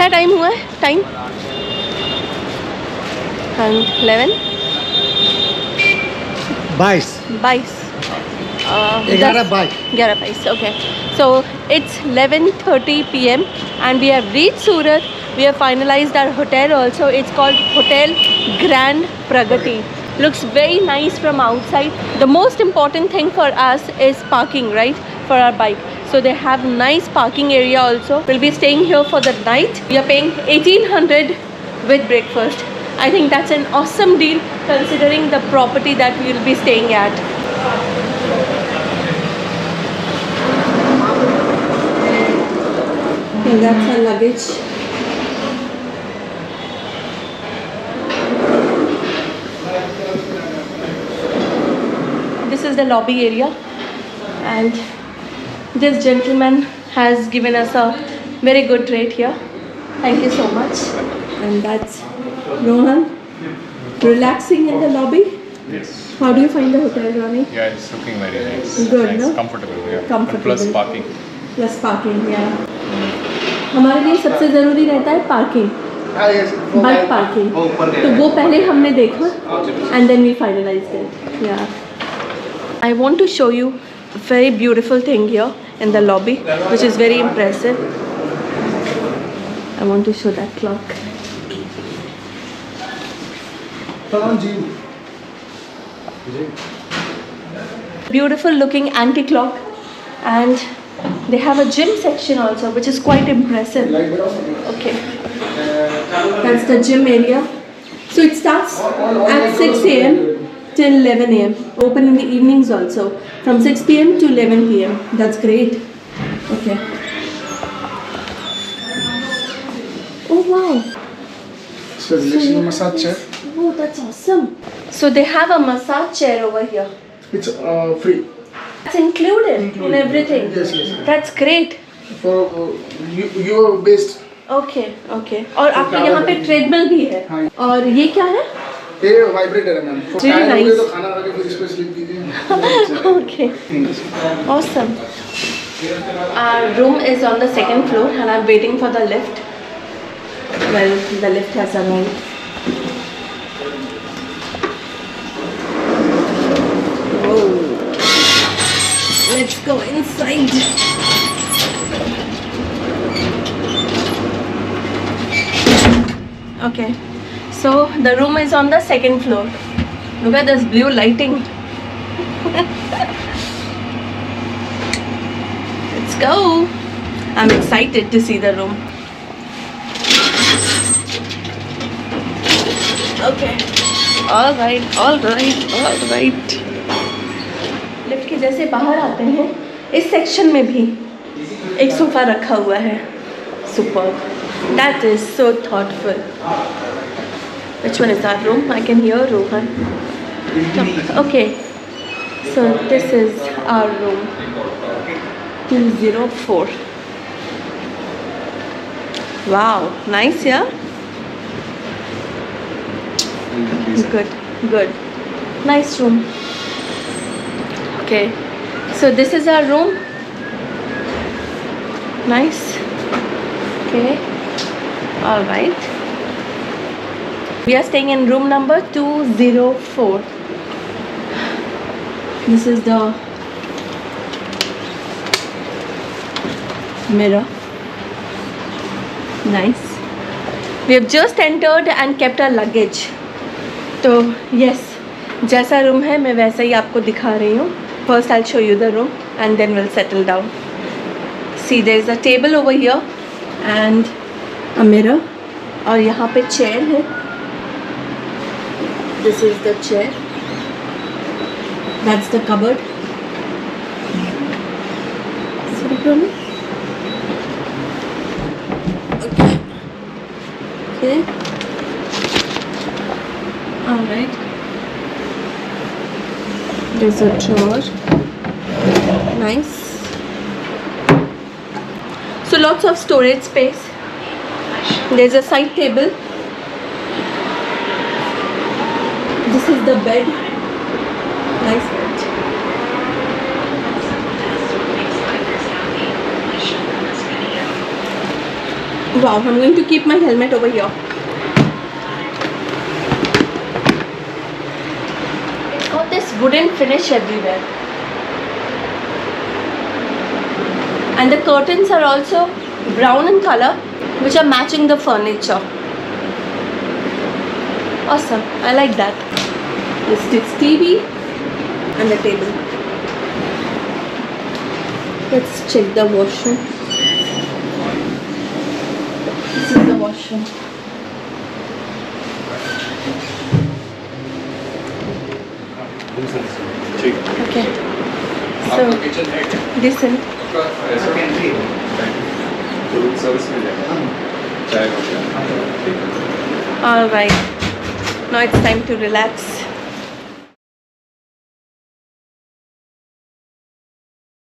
क्या टाइम हुआ है? Time 11 22 11:22. Okay, so it's 11:30 p.m. and we have reached Surat. We have finalized our hotel also. It's called Hotel Grand Pragati. Looks very nice from outside. The most important thing for us is parking, right, for our bike. So they have nice parking area also. We'll be staying here for the night. We are paying 1800 with breakfast. I think that's an awesome deal considering the property that we will be staying at. And that's our luggage. This is the lobby area, and this gentleman has given us a very good rate here. Thank you so much. And that's Rohan relaxing in the lobby. Yes. How do you find the hotel, Ronnie? Yeah, it's looking very nice. Good, nice, no? Comfortable. Yeah. Comfortable. Plus parking. Plus parking, yeah. हमारे लिए सबसे ज़रूरी रहता है parking, bike parking. तो वो पहले हमने देखा and then we finalized it. Yeah. I want to show you a very beautiful thing here in the lobby, which is very impressive. I want to show that clock. Beautiful looking anti-clock, and they have a gym section also, which is quite impressive. Okay, that's the gym area. So it starts at 6 a.m. till 11 a.m. Open in the evenings also, from 6 p.m. to 11 p.m. That's great. Okay. Oh wow. So relaxing massage chair. Oh, that's awesome. So they have a massage chair over here. It's free. It's included in everything. Yes. That's great. For your based. Okay. और आपके यहाँ पे treadmill भी है. और ये क्या है? ये vibrator है मैम. Really nice. तो खाना खा के फिर इस पे sleep कीजिए. Okay. Awesome. Our room is on the second floor, and I'm waiting for the lift. Well, the lift has arrived. Let's go inside. Okay, so the room is on the second floor. Look at this blue lighting. Let's go. I'm excited to see the room. Okay. All right. Lift के जैसे बाहर आते हैं, इस section में भी एक sofa रखा हुआ है. Superb. That is so thoughtful. Which one is that room? I can hear Rohan. Okay. So this is our room. 204. Wow. Nice, yeah? Good. Nice room. Okay, so this is our room. Nice. Okay, all right. We are staying in room number 204. This is the mirror. Nice. We have just entered and kept our luggage. तो yes, जैसा room है मैं वैसा ही आपको दिखा रही हूँ. First I'll show you the room and then we'll settle down. See, there is a table over here and a mirror. और यहाँ पे chair है. This is the chair. That's the cupboard. Okay. All right. There's a drawer. Nice. So lots of storage space. There's a side table. This is the bed. Nice bed. Wow, I'm going to keep my helmet over here. It's got this wooden finish everywhere. And the curtains are also brown in color, which are matching the furniture. Awesome, I like that. This is TV and the table. Let's check the washroom. This is the washroom. Okay. So, decent. Alright. Now it's time to relax.